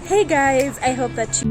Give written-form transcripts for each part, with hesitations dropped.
Hey guys, I hope that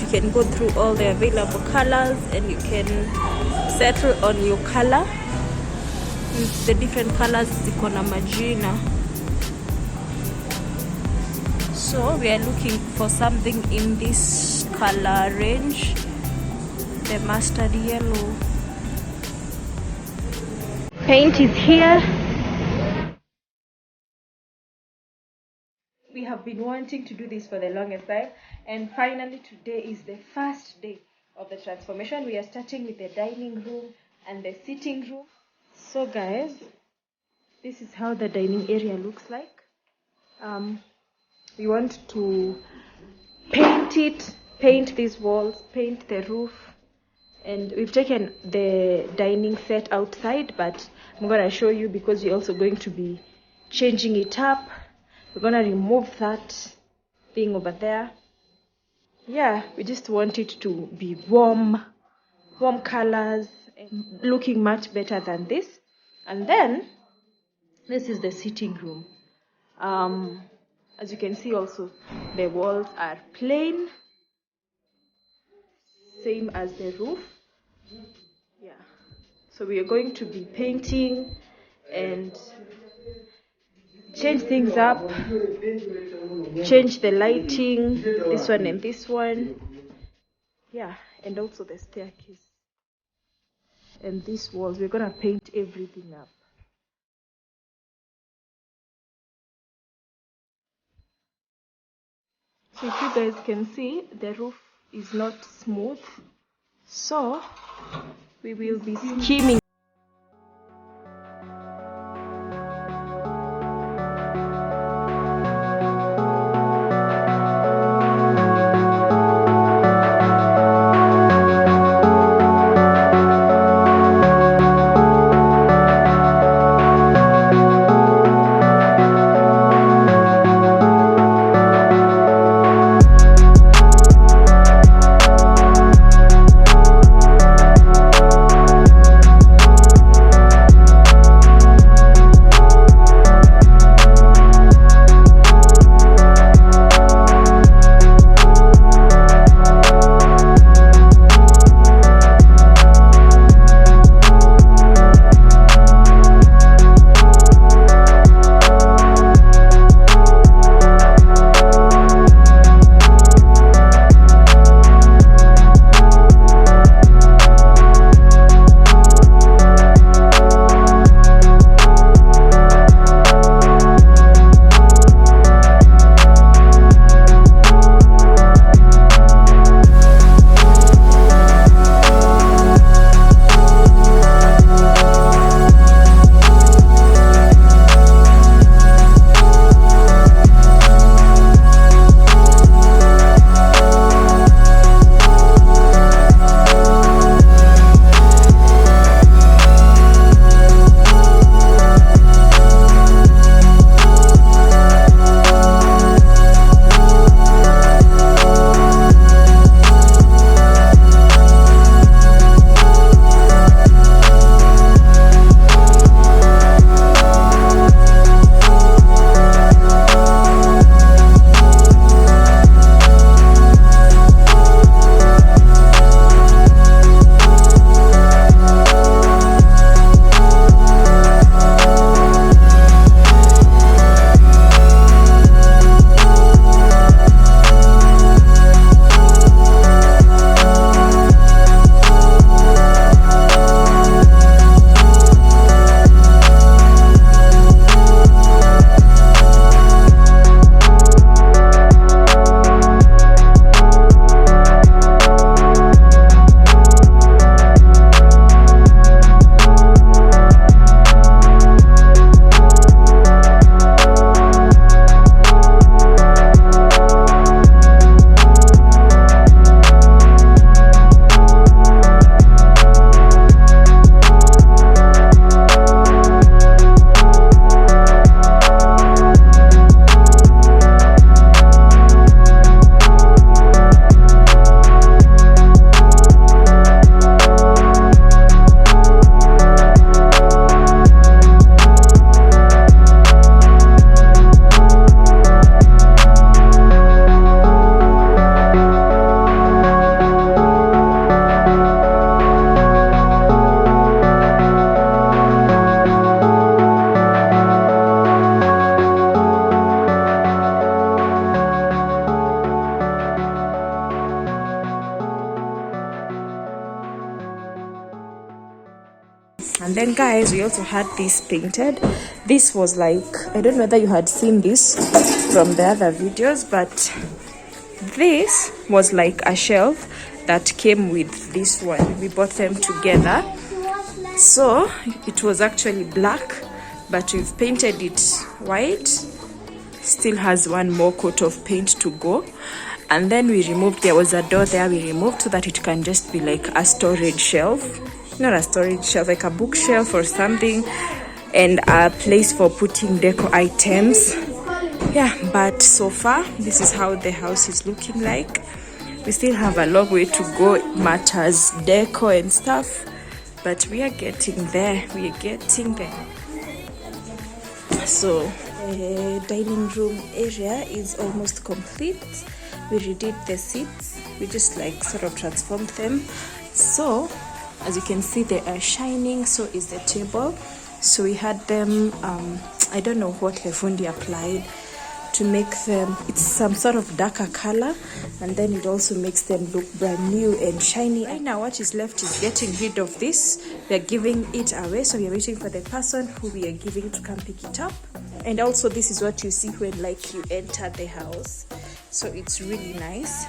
you can go through all the available colors and you can settle on your color. The different colors ziko na majina, so we are looking for something in this color range, the mustard yellow. Paint is here. We have been wanting to do this for the longest time, and finally today is the first day of the transformation. We are starting with the dining room and the sitting room. So guys, this is how the dining area looks like. We want to paint it, paint these walls, paint the roof, and we've taken the dining set outside, but I'm going to show you because we're also going to be changing it up. We're going to remove that thing over there. Yeah, we just want it to be warm colors, and looking much better than this. And then this is the sitting room. As you can see also, the walls are plain, same as the roof. Yeah, so we are going to be painting and change things up, change the lighting, this one and this one. Yeah, and also the staircase and these walls. We're gonna paint everything up. So if you guys can see, the roof is not smooth, so we will be skimming. then guys, we also had this painted. This was like, I don't know whether you had seen this from the other videos, but this was like a shelf that came with this one. We bought them together, so it was actually black, but we've painted it white. Still has one more coat of paint to go. And then we removed, there was a door there we removed so that it can just be like a storage shelf. Not a storage shelf, like a bookshelf or something, and a place for putting decor items. Yeah, but so far this is how the house is looking like. We still have a long way to go, matters decor and stuff, but we are getting there. So the dining room area is almost complete. We redid the seats, we just like sort of transformed them. So as you can see, they are shining. So is the table. So we had them, I don't know what Lefundi applied to make them, it's some sort of darker color, and then it also makes them look brand new and shiny. Right now what is left is getting rid of this. We are giving it away, so we are waiting for the person who we are giving to come pick it up. And also this is what you see when like you enter the house, so it's really nice.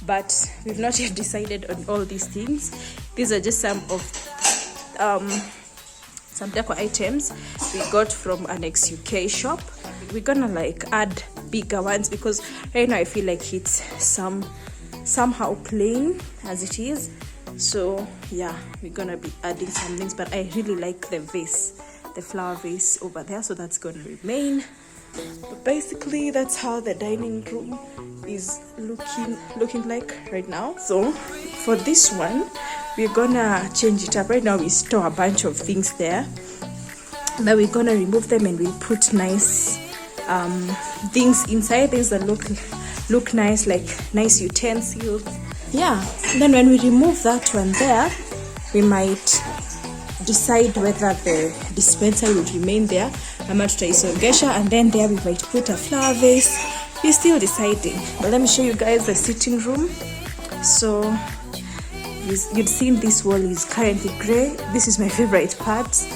But we've not yet decided on all these things. These are just some of some decor items we got from an ex-UK shop. We're gonna like add bigger ones because right now I feel like it's somehow plain as it is. So yeah, we're gonna be adding some things, but I really like the vase, the flower vase over there, so that's gonna remain. But basically that's how the dining room is looking like right now. So for this one, we're gonna change it up. Right now we store a bunch of things there. Now we're gonna remove them and we'll put nice things inside, things that look nice, like nice utensils. Yeah, and then when we remove that one there, we might decide whether the dispenser would remain there ama tutaisongesha, and then there we might put a flower vase. We're still deciding, but let me show you guys the sitting room. So you'd seen this wall is currently gray. This is my favorite part.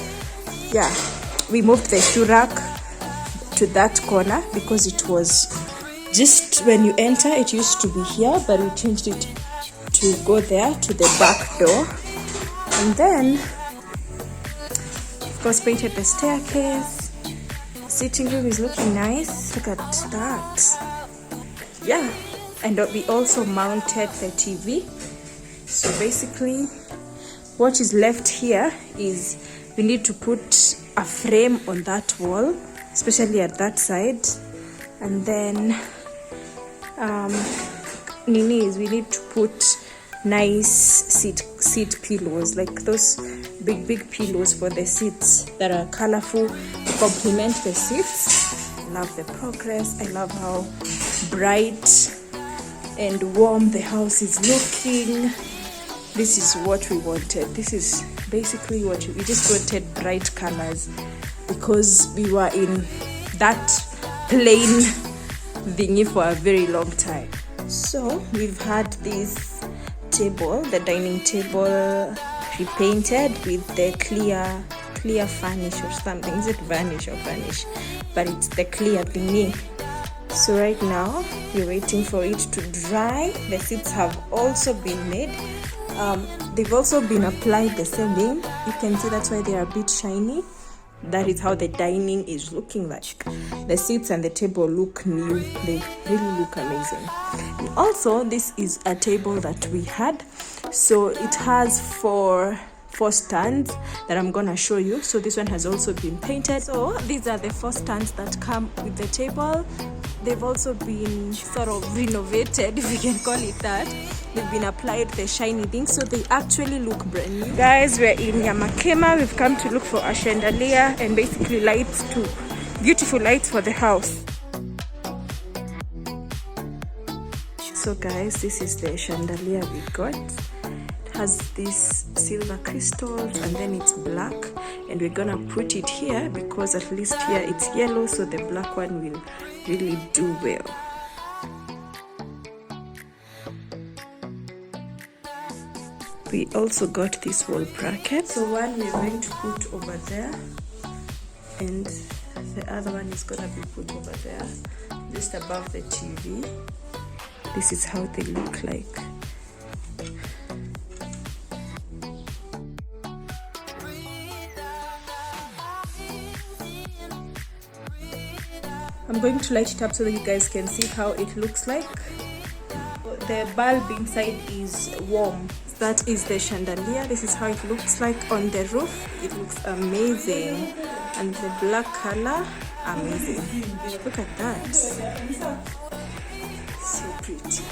Yeah, we moved the shoe rack to that corner because it was just when you enter, it used to be here, but we changed it to go there to the back door. And then of course painted the staircase. Sitting room is looking nice. Look at that. Yeah, and we also mounted the TV. So basically what is left here is we need to put a frame on that wall, especially at that side. And then we need to put nice seat pillows, like those big pillows for the seats that are colorful to complement the seats. I love the progress. I love how bright and warm the house is looking. This is what we wanted. This is basically what we just wanted, bright colors, because we were in that plain thingy for a very long time. So we've had this table, the dining table, repainted with the clear varnish or something. Is it varnish or varnish? But it's the clear thingy. So right now we're waiting for it to dry. The seats have also been made. They've also been applied the same thing. You can see that's why they are a bit shiny. That is how the dining is looking like. The seats and the table look new. They really look amazing. And also this is a table that we had, so it has four stands that I'm gonna show you. So this one has also been painted. So these are the 4 stands that come with the table. They've also been sort of renovated, if we can call it that. They've been applied the shiny things, so they actually look brand new. Guys, we're in Yamakema. We've come to look for a chandelier and basically lights too. Beautiful lights for the house. So guys, this is the chandelier we got. It has these silver crystals and then it's black, and we're gonna put it here because at least here it's yellow, so the black one will really do well. we also got this wall bracket. So one we're going to put over there, and the other one is gonna be put over there, just above the TV. This is how they look like. I'm going to light it up so that you guys can see how it looks like. The bulb inside is warm. That is the chandelier. This is how it looks like on the roof. It looks amazing. And the black color, amazing. Look at that. So pretty.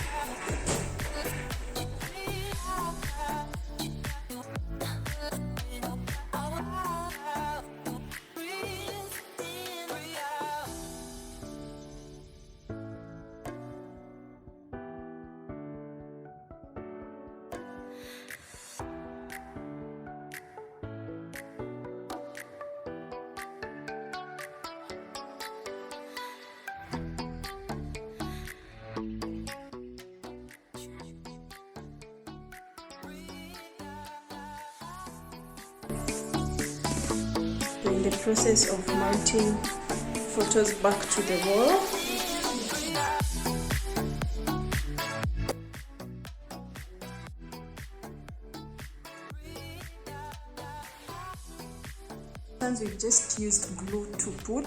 We're in the process of mounting photos back to the wall. And we've just used glue to put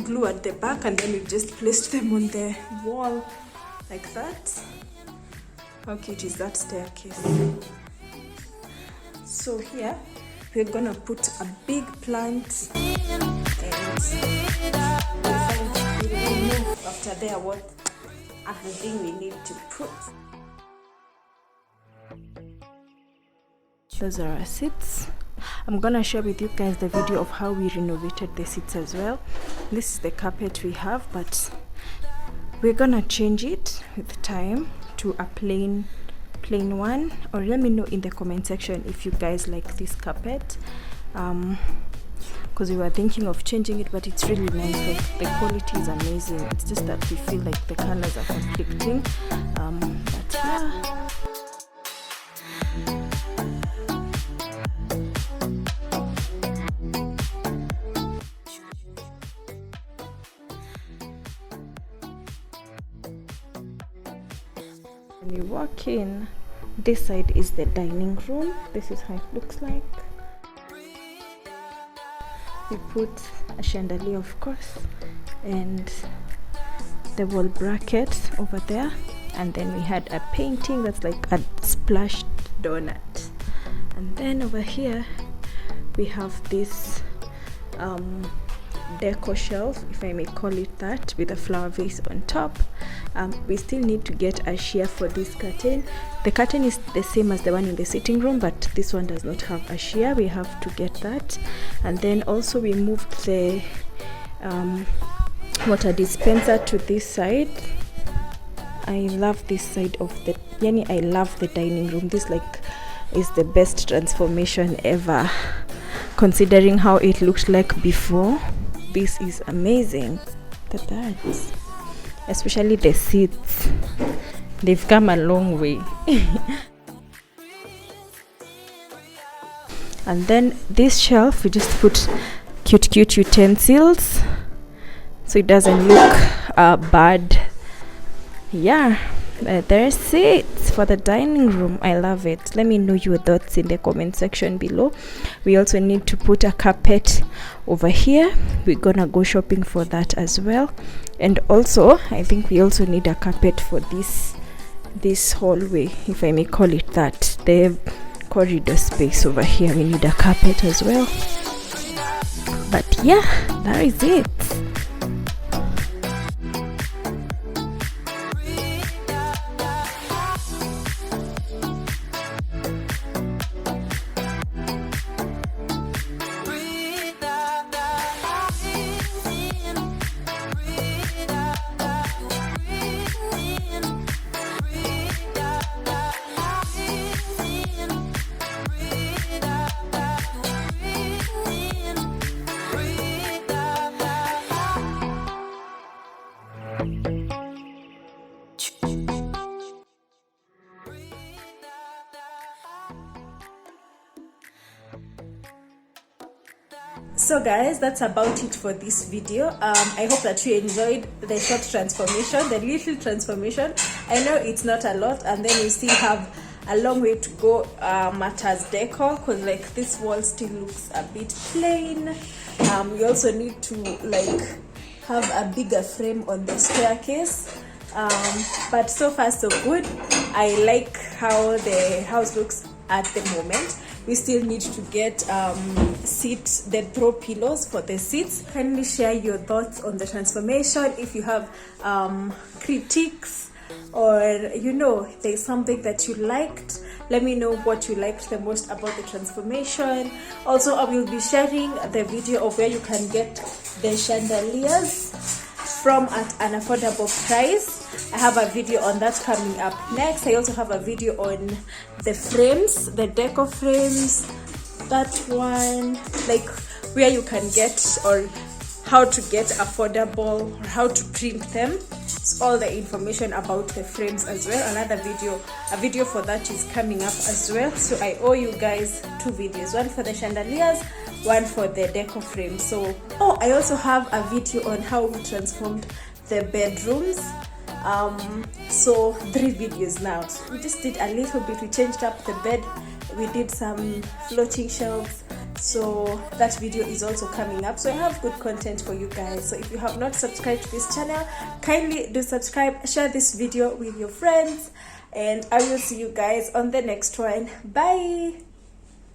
glue at the back, and then we've just placed them on the wall like that. How cute is that staircase? So here we're gonna put a big plant, and we'll remove after there what other thing we need to put. Those are our seats. I'm gonna share with you guys the video of how we renovated the seats as well. This is the carpet we have, but we're gonna change it with time to a plain one, or let me know in the comment section if you guys like this carpet, because we were thinking of changing it, but it's really nice. Like, the quality is amazing. It's just that we feel like the colors are conflicting, but yeah. When you walk in, this side is the dining room. This is how it looks like. We put a chandelier, of course, and the wall bracket over there, and then we had a painting that's like a splashed donut. And then over here we have this decor shelf, if I may call it that, with a flower vase on top. We still need to get a sheer for this curtain. The curtain is the same as the one in the sitting room, but this one does not have a sheer. We have to get that. And then also we moved the water dispenser to this side. I love this side of the I love the dining room. This like is the best transformation ever, considering how it looked like before. This is amazing. Look at that. Especially the seats. They've come a long way. And then this shelf, we just put cute utensils, so it doesn't look bad. Yeah, there's it for the dining room. I love it. Let me know your thoughts in the comment section below. We also need to put a carpet over here. We're gonna go shopping for that as well. And also I think we also need a carpet for this hallway, if I may call it that, the corridor space over here. We need a carpet as well. But yeah, that is it. So guys, that's about it for this video. I hope that you enjoyed the short transformation, the little transformation. I know it's not a lot, and then we still have a long way to go as decor, because like this wall still looks a bit plain. We also need to like have a bigger frame on the staircase, but so far so good. I like how the house looks at the moment. We still need to get the throw pillows for the seats. Kindly share your thoughts on the transformation. If you have critiques, or you know there's something that you liked, let me know what you liked the most about the transformation. Also, I will be sharing the video of where you can get the chandeliers from at an affordable price. I have a video on that coming up next. I also have a video on the frames, the decor frames, that one, like where you can get, or how to get affordable, or how to print them. It's all the information about the frames as well. Another video, a video for that is coming up as well. So I owe you guys 2 videos, one for the chandeliers, one for the decor frame. So I also have a video on how we transformed the bedrooms. So 3 videos now. So we just did a little bit. We changed up the bed, we did some floating shelves. So that video is also coming up. So I have good content for you guys. So if you have not subscribed to this channel, kindly do subscribe, share this video with your friends, and I will see you guys on the next one. Bye.